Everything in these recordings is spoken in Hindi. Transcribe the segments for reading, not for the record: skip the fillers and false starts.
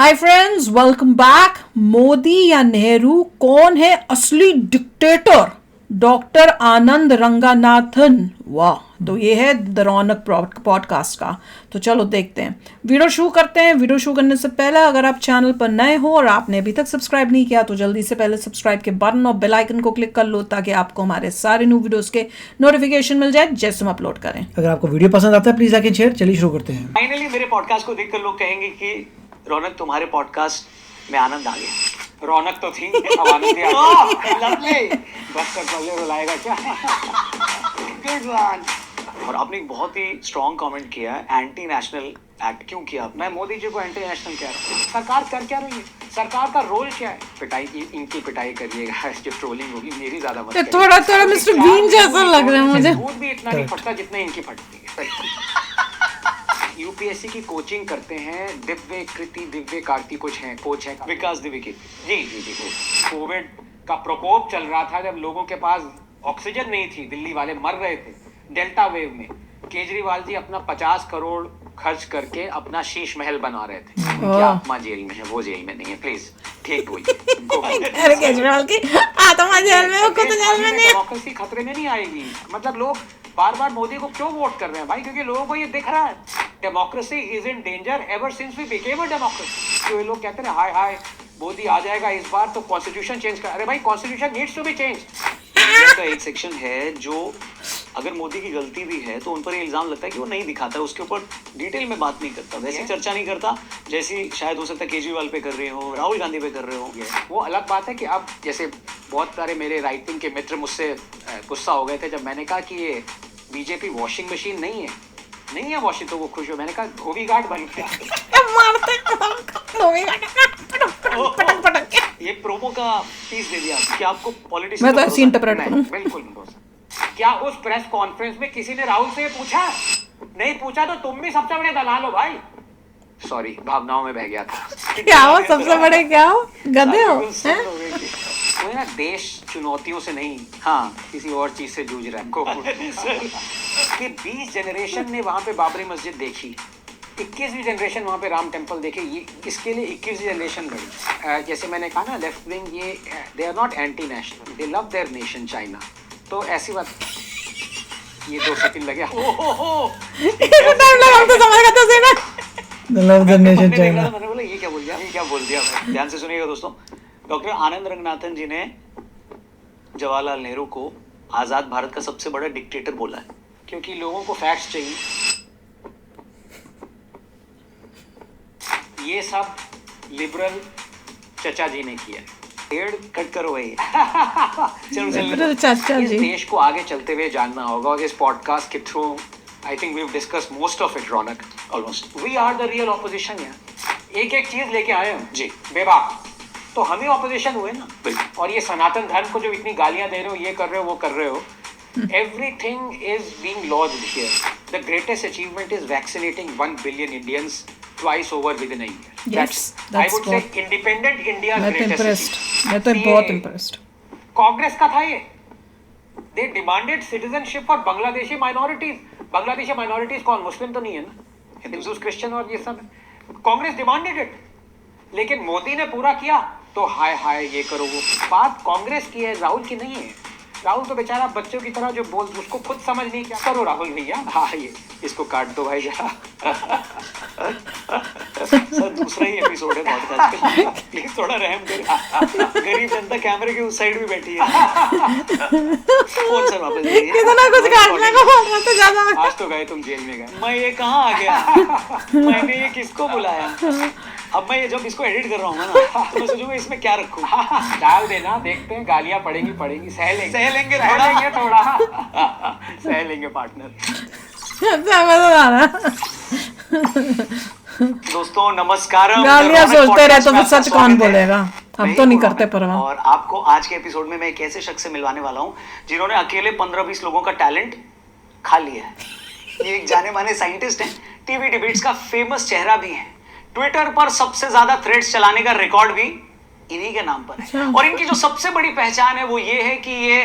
Hi friends, welcome back. Modi या नेहरू, कौन है असली डिक्टेटर? डॉक्टर आनंद रंगनाथन। वाह, तो ये है द रौनक पॉडकास्ट का। तो चलो देखते हैं, वीडियो शुरू करते हैं। वीडियो शुरू करने से पहले अगर आप चैनल पर नए हो और आपने अभी तक सब्सक्राइब नहीं किया तो जल्दी से पहले सब्सक्राइब के बटन और बेल आइकन को क्लिक कर लो ताकि आपको हमारे सारे न्यू वीडियोस के नोटिफिकेशन मिल जाए जैसे हम अपलोड करें। अगर आपको वीडियो पसंद आता है प्लीज लाइक एंड शेयर। चलिए शुरू करते हैं। फाइनली मेरे पॉडकास्ट को देखकर लोग कहेंगे कि रौनक, तुम्हारे पॉडकास्ट में आनंद आ गया। रौनक तो थी, अब आनंद ही आ गया। लवली। बस कर पहले रुलाएगा क्या? Good one. और आपने एक बहुत ही स्ट्रॉन्ग कमेंट किया है, एंटी नेशनल एक्ट क्यों किया आपने? मैं मोदी जी को एंटी नेशनल कह रहा हूँ। सरकार कर क्या रही है? सरकार का रोल क्या है? पिटाई, इनकी पिटाई करिएगा। जो ट्रोलिंग होगी मेरी ज्यादा मत करिएगा। थोड़ा थोड़ा मिस्टर बीन जैसा लग रहा है मुझे। दूध भी इतना नहीं फटता जितना इनकी फटती है। यूपीएससी की कोचिंग करते हैं दिव्य कार्ती कुछ हैं, कोच हैं विकास दिव्य। जी। कोविड का प्रकोप चल रहा था जब लोगों के पास ऑक्सीजन नहीं थी, दिल्ली वाले मर रहे थे डेल्टा वेव में। केजरीवाल जी अपना 50 करोड़ खर्च करके अपना शीश महल बना रहे थे। क्या आत्मा जेल में है? वो जेल में नहीं है, प्लीज ठीक हुई। अरे केजरीवाल की आत्मा जेल में, वो खुद जेल में नहीं। डेमोक्रेसी खतरे में नहीं आएगी। मतलब लोग बार बार मोदी को क्यों वोट कर रहे हैं भाई? क्योंकि लोगों को ये दिख रहा है democracy is in danger ever since we became a democracy. तो ये लोग कहते हैं हाय मोदी आ जाएगा इस बार तो कॉन्स्टिट्यूशन चेंज कर। अरे भाई, constitution needs to be change. का एक सेक्शन है जो अगर मोदी की गलती भी है तो उन पर ये इल्जाम लगता है कि वो नहीं दिखाता है, उसके ऊपर डिटेल में बात नहीं करता, वैसी चर्चा नहीं करता जैसी शायद हो सकता है केजरीवाल पे कर रहे हो, राहुल गांधी पे कर रहे हो। वो अलग बात है कि अब जैसे बहुत सारे मेरे राइटिंग के मित्र मुझसे गुस्सा हो गए थे जब मैंने कहा कि ये बीजेपी वॉशिंग मशीन नहीं है वॉशिंग, तो वो खुश हो। मैंने कहा धोबी घाट बन गया। ये प्रोमो का पीस दे दिया कि आपको पॉलिटिक्स मैं तो ऐसे इंटरप्रेट करूं। बिल्कुल भरोसा। क्या उस प्रेस कॉन्फ्रेंस में किसी ने राहुल से पूछा? नहीं पूछा तो तुम भी सबसे बड़े दलाल हो भाई। सॉरी, भावनाओं में बह गया था। क्या हो सबसे बड़े? क्या हो? गधे हो? तो ना, देश चुनौतियों से नहीं, हाँ किसी और चीज से जूझ रहा है। कि 20 जनरेशन ने वहां पे बाबरी मस्जिद देखी, 21वीं जनरेशन वहाँ पे राम टेम्पल देखे। ये इसके लिए 21वीं जनरेशन बड़ी। जैसे मैंने कहा ना, लेफ्ट विंग ये they are not anti national, they love their nation China. तो ऐसी बात, ये 2 सेकंड लगे। मैंने बोला ये क्या बोल दिया भाई। ध्यान से सुनिएगा दोस्तों। डॉक्टर आनंद रंगनाथन जी ने जवाहरलाल नेहरू को आजाद भारत का सबसे बड़ा डिक्टेटर बोला है, क्योंकि लोगों को फैक्ट्स चाहिए। ये सब लिबरल चचा जी ने किया। पेड़ कट करो भाई। लिबरल चाचा इस जी। देश को आगे चलते हुए जानना होगा और इस पॉडकास्ट के through I think we have discussed most of it. Raunak, almost we are the real opposition. यार एक चीज लेके आए हम जी, बेबाक, तो हम ही ऑपोजिशन हुए ना। बिल्कुल। और ये सनातन धर्म को जो इतनी गालियां दे रहे हो, ये कर रहे हो, वो कर रहे हो, everything is being lodged here. The greatest achievement is vaccinating 1 billion Indians twice over within a year. Yes, I that's would what- say independent India's मैं तो greatest इम्प्रेस्ड, achievement. मैं तो बहुत इम्प्रेस्ड। कांग्रेस का था ये। They demanded citizenship for Bangladeshi minorities. Bangladeshi minorities कौन? मुस्लिम तो नहीं है ना, हिंदूज, क्रिश्चियन और ये सब। कांग्रेस डिमांडेड इट, लेकिन मोदी ने पूरा किया तो हाय ये करो वो। बात कांग्रेस की है, राहुल की नहीं है। राहुल तो बेचारा बच्चों की तरह जो बोल, उसको खुद समझ नहीं। क्या करो राहुल भैया? हाँ, ये इसको काट दो भाई जरा। सर दूसरा ही एपिसोड है पॉडकास्ट का, प्लीज थोड़ा रहम करें। गरीब जनता कैमरे के उस साइड भी बैठी है। फोन सर वापस लीजिए। कितना कुछ काटने को बोल रहा था ज्यादा। आज तो गए तुम जेल में गए। मैं ये कहाँ आ गया? मैंने ये किसको बुलाया? अब मैं ये जब इसको एडिट कर रहा हूँ ना तो मैं सोचूंगा इसमें क्या रखूँ। डाल देना, देखते हैं, गालियां पड़ेंगी, सह लेंगे थोड़ा। सह लेंगे पार्टनर। दोस्तों नमस्कार। गालियां सोचते रहे तो फिर सच कौन बोलेगा? हम तो नहीं करते परवाह। और आपको आज के एपिसोड में मैं एक ऐसे शख्स से मिलवाने वाला हूँ जिन्होंने अकेले 15-20 लोगों का टैलेंट खा लिया है। ये एक जाने माने साइंटिस्ट हैं, टीवी डिबेट्स का फेमस चेहरा भी है, ट्विटर पर सबसे ज्यादा थ्रेड्स चलाने का रिकॉर्ड भी इन्हीं के नाम पर है। और इनकी जो सबसे बड़ी पहचान है वो ये है कि ये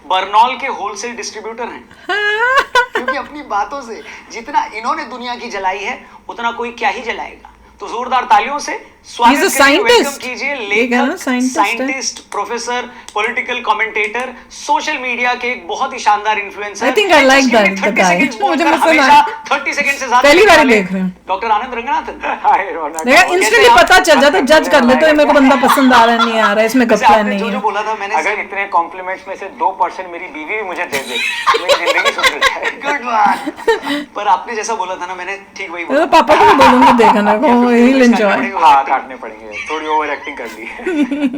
बर्नॉल के होलसेल डिस्ट्रीब्यूटर हैं। क्योंकि अपनी बातों से जितना इन्होंने दुनिया की जलाई है उतना कोई क्या ही जलाएगा। तो जोरदार तालियों से स्वागत He's a करिए, वेलकम scientist. कीजिए ये क्या है ना, लेखक, scientist है। Scientist, professor, political commentator, social media के एक बहुत ही शानदार influencer. I think I like that, the guy. मुझे पसंद आया। 30 सेकंड से ज्यादा पहली बार वाले देख रहे हैं। डॉक्टर आनंद रंगनाथन। हाय रौनक, देखा इंस्टेंटली आप- पता चल जाता, जज कर लेते हैं मेरे को बंदा पसंद आ रहा है नहीं आ रहा है, इसमें वैसे गप्पा आपने नहीं जो है। जो बोला था मैंने अगर इतने कॉम्प्लीमेंट्स में से 2% मेरी बीवी भी मुझे दे दे मेरी जिंदगी सुधर जाए। Good one. पर आपने जैसा बोला था ना, मैंने ठीक वही मैं बोला। तो पापा को भी बोलूंगी देखना को, he'll enjoy। हाँ, काटने पड़ेंगे, थोड़ी ओवर एक्टिंग कर ली।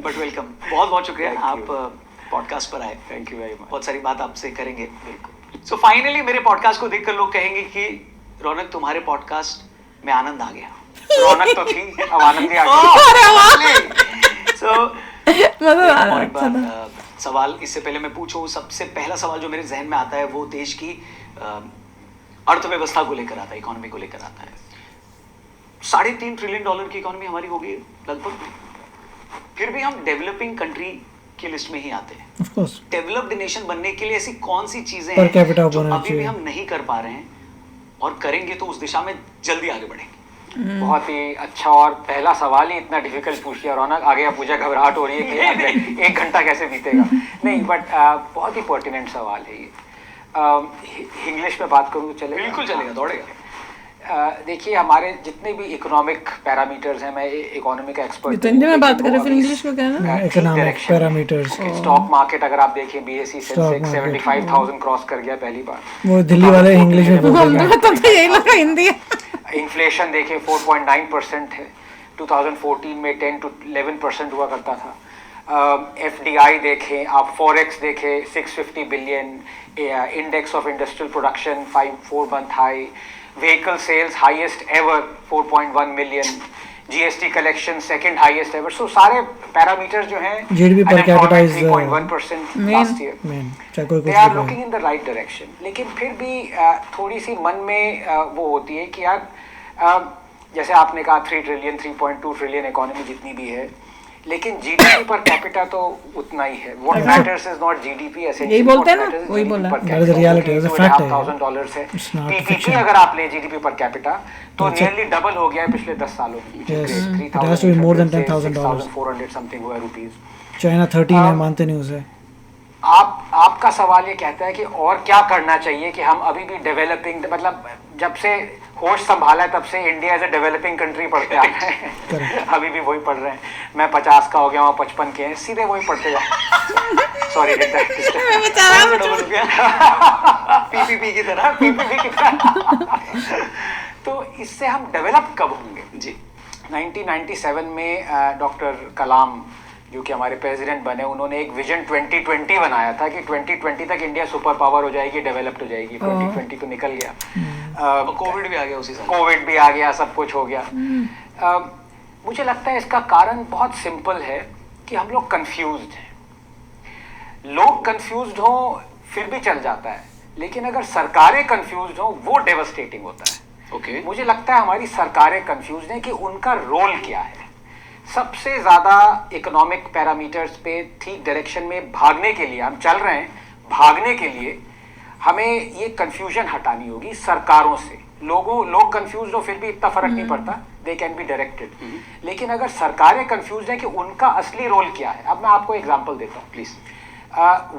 बट वेलकम, बहुत बहुत शुक्रिया Thank आप you. पॉडकास्ट पर आए। Thank you very much. बहुत सारी बात आपसे करेंगे। सो फाइनली मेरे पॉडकास्ट को देखकर लोग कहेंगे कि रौनक तुम्हारे पॉडकास्ट में आनंद आ गया। रौनक तो थी, अब आनंद भी आ गया। अरे वाह। सो मजा आ रहा और है, एक बार सवाल इससे पहले मैं पूछूं, सबसे पहला सवाल जो मेरे जहन में आता है वो देश की अर्थव्यवस्था को लेकर आता है, इकोनॉमी को लेकर आता है। $3.5 ट्रिलियन की इकोनॉमी हमारी होगी लगभग, फिर भी हम डेवलपिंग कंट्री की लिस्ट में ही आते हैं। ऑफ कोर्स डेवलप्ड नेशन बनने के लिए ऐसी कौन सी चीजें Per हैं capita जो होना अभी भी चाहिए। हम नहीं कर पा रहे हैं और करेंगे तो उस दिशा में जल्दी आगे बढ़ेंगे? बहुत ही अच्छा, और पहला सवाल ही इतना डिफिकल्ट पूछ लिया रौनक। आगे आप मुझे घबराहट हो रही है कि अगले 1 घंटा कैसे बीतेगा। नहीं, बट बहुत ही पर्टिनेंट सवाल है ये। इंग्लिश में बात करूँ तो चलेगा? बिल्कुल चलेगा, दौड़ेगा। देखिए, हमारे जितने भी इकोनॉमिक पैरामीटर्स हैं, मैं इकोनॉमी का ये एक्सपर्ट तो हिंदी में बात करें फिर इंग्लिश में कहना। इकोनॉमिक पैरामीटर्स स्टॉक मार्केट अगर आप देखें, BSE Stock Sensex market, 75,000 cross कर गया पहली बार। वो दिल्ली वाले इंग्लिश में बोलते हमने हैं। तो यही लगा हिंदी है। इन्फ्लेशन देखें 4.9% है, 2014 में 10 to 11% हुआ करता था। FDI देखें आप, फॉरेक्स देखें 650 billion, index of industrial production 4 month high, vehicle sales highest ever 4.1 million, GST collection second highest ever. So सारे पैरामीटर्स जो हैं, GDP per capita is 3.1% last year. Man चाहे कोई दे कुछ आर भी looking in the right direction. लेकिन फिर भी थोड़ी सी मन में वो होती है कि यार, जैसे आपने कहा 3 ट्रिलियन 3.2 ट्रिलियन इकोनॉमी जितनी भी है, लेकिन GDP पर कैपिटा तो उतना ही है। What matters is not GDP, यही बोलते हैं ना, वही बोला। That is the reality, that's a fact है। $1,000 है। It's not PPP fiction. अगर आप ले GDP पर कैपिटा तो That's it. नियरली डबल हो गया है पिछले 10 सालों में। Yes. It has to be more than $10,000. 400 something हुआ रुपीज। चाइना 13 है, मानते नहीं उसे। आपका सवाल ये कहता है कि और क्या करना चाहिए कि हम अभी भी डेवलपिंग, मतलब जब से होश संभाला है तब से India as a developing country पढ़ते आ रहे हैं। अभी भी वही पढ़ रहे हैं। मैं 50 का हो गया हूँ, 55 के हैं, सीधे वही पढ़ते जाओ। सॉरी डबल हो गया पीपीपी की तरह। PPP की तरह। तो इससे हम डेवलप कब होंगे? जी, 1997 में डॉक्टर कलाम जो कि हमारे प्रेसिडेंट बने, उन्होंने एक विजन 2020 बनाया था कि 2020 तक इंडिया सुपर पावर हो जाएगी, डेवलप्ड हो जाएगी। 2020 तो निकल गया, कोविड भी आ गया उसी साल। कोविड भी आ गया, सब कुछ हो गया। मुझे लगता है इसका कारण बहुत सिंपल है कि हम लोग कंफ्यूज्ड हैं। लोग कंफ्यूज्ड हो फिर भी चल जाता है, लेकिन अगर सरकारें कंफ्यूज्ड हो वो डेवस्टेटिंग होता है। ओके, मुझे लगता है हमारी सरकारें कंफ्यूज्ड हैं कि उनका रोल क्या है। सबसे ज्यादा इकोनॉमिक पैरामीटर्स पे ठीक डायरेक्शन में भागने के लिए हम चल रहे हैं, भागने के लिए हमें ये कंफ्यूजन हटानी होगी सरकारों से। लोग कंफ्यूज हो फिर भी इतना फर्क नहीं पड़ता, दे कैन बी डायरेक्टेड। लेकिन अगर सरकारें कंफ्यूज हैं कि उनका असली रोल क्या है, अब मैं आपको एग्जांपल देता हूँ please.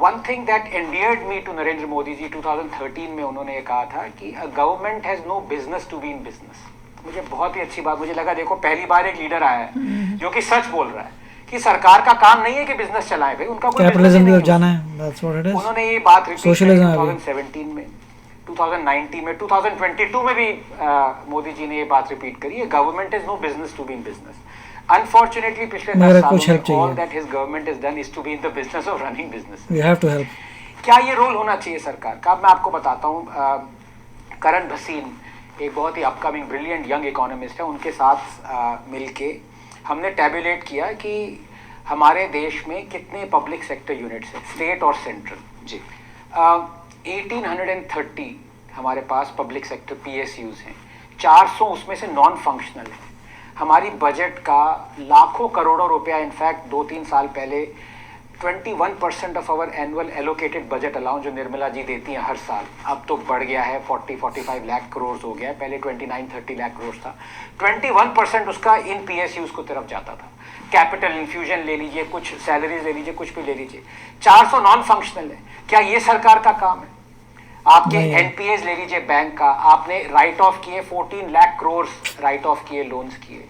One thing that endeared me to Narendra Modi ji 2013 में उन्होंने ये कहा था कि a government has no business to be in business. मुझे बहुत ही अच्छी बात, मुझे लगा देखो पहली बार एक लीडर आया है जो कि सच बोल रहा है कि सरकार का काम नहीं है कि बिजनेस चलाए, भाई उनका कोई कैपिटलिज्म की तरफ जाना है, that's what it is. उन्होंने ये बात रिपीट Socialism है 2017 में, 2019 में, 2022 में भी मोदी जी ने ये बात रिपीट करी है, government is no business to be in business. Unfortunately पिछले 10 सालों में all that his government is done is to be in the business of running business. We have to help. क्या ये रोल होना चाहिए सरकार का? अब मैं आपको बताता हूँ। करण भसीन एक बहुत ही अपकमिंग ब्रिलियंट यंग इकोनॉमिस्ट है, उनके साथ मिलके हमने टैबुलेट किया कि हमारे देश में कितने पब्लिक सेक्टर यूनिट्स हैं, स्टेट और सेंट्रल। जी, 1830 हमारे पास पब्लिक सेक्टर PSUs हैं, 400 उसमें से नॉन फंक्शनल है। हमारी बजट का लाखों करोड़ों रुपया, इनफैक्ट 2-3 साल पहले 21% of our annual allocated budget allowance जो निर्मला जी देती हैं हर साल, अब तो बढ़ गया है 40-45 लाख करोड़ हो गया है, पहले 29-30 लाख करोड़ था। 21% उसका इन PSUs को तरफ जाता था। कैपिटल इन्फ्यूजन ले लीजिए, कुछ सैलरीज ले लीजिए, कुछ भी ले लीजिए। 400 नॉन फंक्शनल है। क्या ये सरकार का काम है? आपके NPAs ले लीजिए बैंक का, आपने राइट ऑफ किए 14 लाख करोड़ राइट ऑफ किए, लोन्स किए।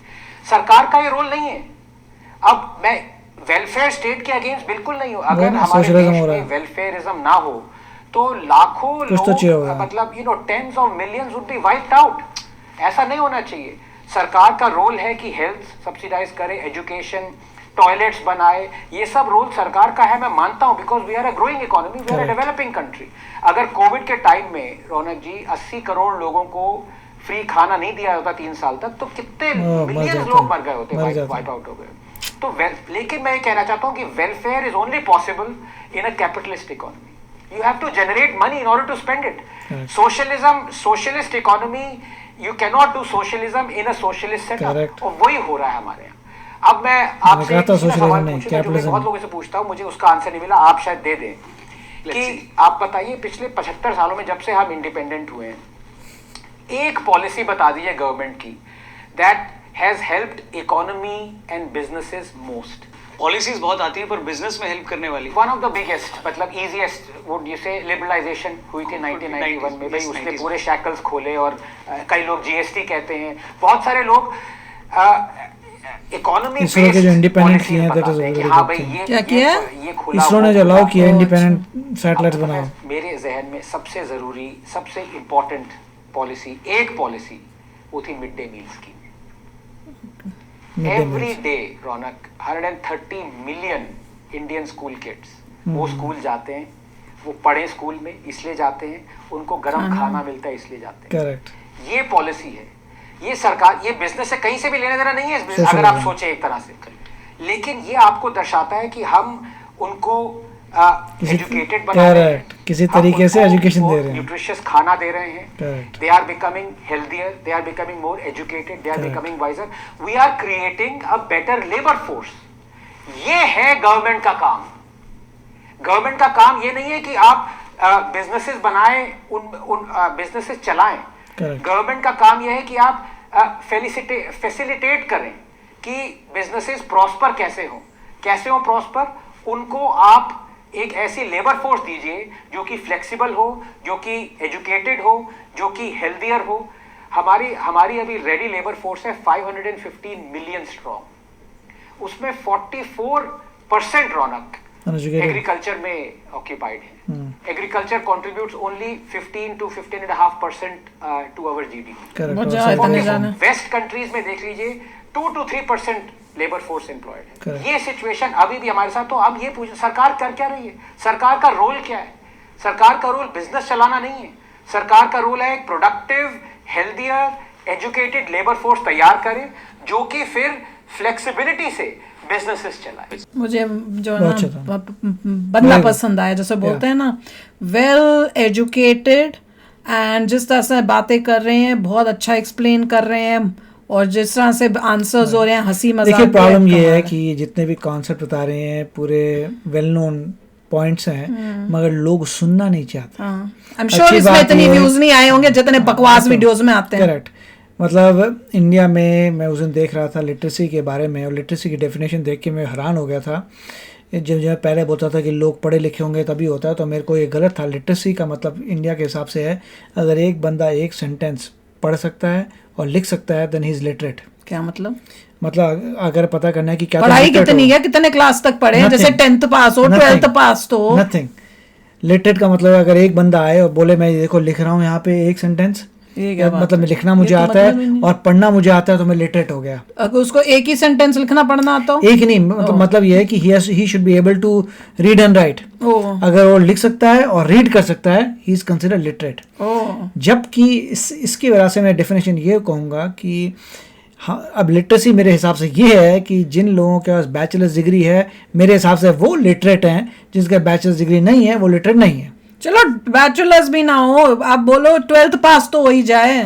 सरकार का ये रोल नहीं है। अब मैं वेलफेयर स्टेट के अगेंस्ट बिल्कुल नहीं हूँ। अगर हमारे देश में वेलफेयरिज्म ना हो तो लाखों लोग, मतलब tens of millions would be wiped out. ऐसा नहीं होना चाहिए। सरकार का रोल है कि हेल्थ सब्सिडाइज करे, एजुकेशन, टॉयलेट्स बनाए, ये सब रोल सरकार का है, मैं मानता हूँ, because we are a growing economy, we are a developing country. अगर कोविड के टाइम में रौनक जी 80 करोड़ लोगों को फ्री खाना नहीं दिया होता 3 साल तक, तो कितने मिलियंस लोग मर गए होते, वाइप आउट हो गए। तो लेकिन मैं ये कहना चाहता हूँ कि welfare is only possible in a capitalist economy. You have to generate money in order to spend it. Socialism, socialist economy, you cannot do socialism in a socialist setup, और वही हो रहा है हमारे यहाँ। अब मैं आपसे सवाल पूछूंगा जो मैं बहुत लोगों से पूछता हूँ, मुझे उसका आंसर नहीं मिला, आप शायद दे दें कि आप बताइए पिछले 75 सालों में जब से हम इंडिपेंडेंट हुए हैं, एक पॉलिसी बता दीजिए गवर्नमेंट की that has helped economy and businesses most. Policies बहुत आती हैं पर बिजनेस में हेल्प करने वाली वन ऑफ द बिगेस्ट, मतलब इजीएस्ट वुड यू से, लिबरलाइजेशन हुई थी 1991 में। भाई उसने पूरे शैकल्स खोले, और कई लोग GST कहते हैं, बहुत सारे लोग इकोनॉमी बेस्ड जो इंडिपेंडेंट किए हैं, दैट इज वेरी गुड। क्या किया? ये खुला इसरो ने जो अलाउ किया इंडिपेंडेंट सैटेलाइट्स बनाओ। मेरे जहन में सबसे जरूरी, सबसे इंपॉर्टेंट पॉलिसी, एक पॉलिसी, वो थी mid day meal scheme. Every day रौनक 130 मिलियन इंडियन स्कूल किड्स वो स्कूल जाते हैं, वो पढ़े स्कूल में इसलिए जाते हैं, उनको गर्म खाना मिलता है इसलिए जाते हैं। करेक्ट। ये पॉलिसी है। ये सरकार, ये बिजनेस से कहीं से भी लेना देना नहीं है इस बिजनेस, अगर आप सोचे एक तरह से। लेकिन ये आपको दर्शाता है कि हम उनको एजुकेटेड बना रहे हैं, किसी तरीके से एजुकेशन दे रहे हैं, न्यूट्रिशियस खाना दे रहे हैं, they are becoming healthier, they are becoming more educated, they are becoming wiser, we are creating a better labour force. ये है गवर्नमेंट का काम। गवर्नमेंट का काम ये नहीं है कि आप बिजनेसेस बनाएं, उन बिजनेसेस चलाएं। गवर्नमेंट का काम यह है कि आप फैसिलिटेट करें कि बिजनेसेस प्रॉस्पर कैसे हो प्रॉस्पर। उनको आप एक ऐसी लेबर फोर्स दीजिए जो कि फ्लेक्सिबल हो, जो कि एजुकेटेड हो, जो कि हेल्दियर हो। हमारी अभी रेडी लेबर फोर्स है 515 मिलियन स्ट्रॉन्ग, उसमें 44% रौनक एग्रीकल्चर में ऑक्यूपाइड है। Agriculture contributes only 15 to 15.5% to our GDP। West countries में देख लीजिए 2 to 3% लेबर फोर्स एम्प्लॉयड है। ये सिचुएशन अभी भी हमारे साथ। तो अब ये पूछ, सरकार कर क्या रही है? सरकार का रोल क्या है? सरकार का रोल बिजनेस चलाना नहीं है। सरकार का रोल है एक productive, healthier, educated labour force तैयार करे जो कि फिर फ्लेक्सिबिलिटी से बिजनेसेस चलाए। मुझे जो ना बंदा पसंद आया, जैसे बोलते हैं ना, वेल एजुकेटेड, एंड जिस तरह से बातें कर रहे हैं बहुत अच्छा एक्सप्लेन कर रहे हैं, और जिस तरह से आंसर्स हो रहे हैं हंसी मजाक। देखिए प्रॉब्लम ये है कि जितने भी कॉन्सेप्ट बता रहे हैं पूरे वेल नोन पॉइंट्स हैं, मगर लोग सुनना नहीं चाहते। आई एम श्योर इसमें इतने व्यूज नहीं आए होंगे जितने बकवास वीडियोस में आते हैं। करेक्ट। मतलब इंडिया में मैं उस दिन देख रहा था लिटरेसी के बारे में, और लिटरेसी की डेफिनेशन देख के मैं हैरान हो गया था। जब मैं पहले बोलता था कि लोग पढ़े लिखे होंगे तभी होता है, तो मेरे को ये गलत था। लिटरेसी का मतलब इंडिया के हिसाब से है अगर एक बंदा एक सेंटेंस पढ़ सकता है और लिख सकता है देन ही इज लिटरेट। क्या मतलब? मतलब अगर पता करना है कि क्या पढ़ाई कितनी है, कितने क्लास तक पढ़े हैं, जैसे 10th पास हो, 12th पास तो नथिंग। लिटरेट का मतलब अगर एक बंदा आए और बोले मैं देखो लिख रहा हूँ यहाँ पे एक सेंटेंस, मतलब मैं लिखना मुझे आता है और पढ़ना मुझे आता है, तो मैं लिटरेट हो गया। अगर उसको एक ही सेंटेंस लिखना पढ़ना आता हो, एक नहीं, मतलब ये है कि he should be able to read and write. अगर वो लिख सकता है और रीड कर सकता है, ही इज कंसिडर्ड लिटरेट। जबकि इसकी वजह से मैं डेफिनेशन ये कहूँगा कि हाँ, अब लिटरेसी मेरे हिसाब से ये है कि जिन लोगों के पास बैचलर्स डिग्री है, मेरे हिसाब से वो लिटरेट हैं, जिसका बैचलर्स डिग्री नहीं है वो लिटरेट नहीं है। चलो बैचलर्स भी ना हो, आप बोलो 12th पास तो हो ही जाए।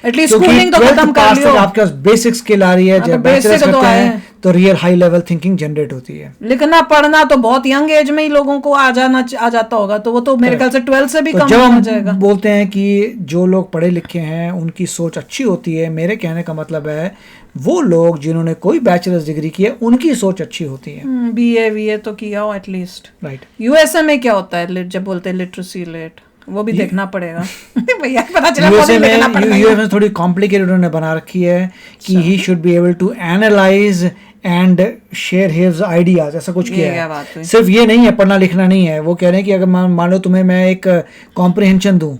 एटलीस्ट स्कूलिंग तो खत्म कर लियो, आपके पास बेसिक स्किल आ रही है, जब बैचलर्स तो करते आए हैं तो real high level thinking generate होती है। लिखना पढ़ना तो बहुत यंग एज में ही लोगों को आ जाता होगा, तो वो तो मेरे ख्याल से 12 से भी तो कम जब हो हम जाएगा। बोलते हैं कि जो लोग पढ़े लिखे हैं उनकी सोच अच्छी होती है, मेरे कहने का मतलब है वो लोग जिन्होंने कोई बैचलर्स डिग्री की है उनकी सोच अच्छी होती है। बीए तो किया हो एटलीस्ट। राइट। यूएसए में क्या होता है जब बोलते हैं लिटरेसी रेट, वो भी देखना पड़ेगा। भैया पता चला यूएसए में थोड़ी कॉम्प्लिकेटेड उन्होंने बना रखी है कि he should be able to analyse and share his ideas, ऐसा कुछ किया है। सिर्फ ये नहीं है, पढ़ना लिखना नहीं है। वो कह रहे हैं कि अगर मान लो तुम्हें मैं एक कॉम्प्रिहेंशन दूं,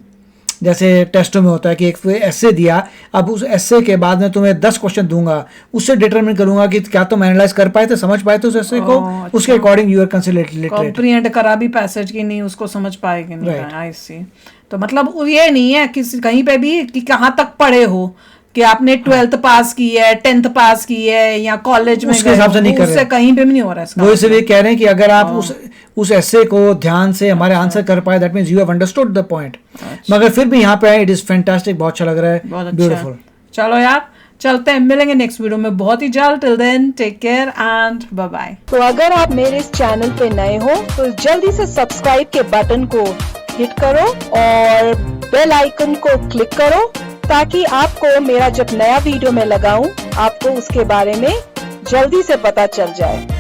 जैसे टेस्टों में होता है कि एक एस्से दिया, अब उस एस्से के बाद में तुम्हें 10 क्वेश्चन दूंगा, उससे डिटरमिन करूंगा कि क्या तुम एनालाइज कर पाए थे, समझ पाए थे उस एस्से को, उसके according you are considered literate. Comprehend करा भी पैसेज की नहीं, उसको समझ पाएगी नहीं। आई सी। तो मतलब ये नहीं है कि कहीं पे भी कि कहाँ तक पढ़े हो, कि आपने 12th पास की है, 10th पास की है या कॉलेज में, उसके हिसाब से नहीं कर रहे, उससे कहीं पे भी नहीं हो रहा है। वो इसलिए कह रहे हैं कि अगर आप उस एस्से को ध्यान से हमारे आंसर कर पाए, that means you have understood the point. मगर फिर भी यहाँ पे इट इज फैंटास्टिक, बहुत अच्छा लग रहा है, ब्यूटीफुल। चलो यार चलते हैं, मिलेंगे नेक्स्ट वीडियो में बहुत ही जल्द। Till then take care and bye bye. तो अगर आप मेरे इस चैनल पे नए हो तो जल्दी से सब्सक्राइब के बटन को हिट करो और बेल आइकन को क्लिक करो, ताकि आपको मेरा जब नया वीडियो मैं लगाऊं आपको उसके बारे में जल्दी से पता चल जाए।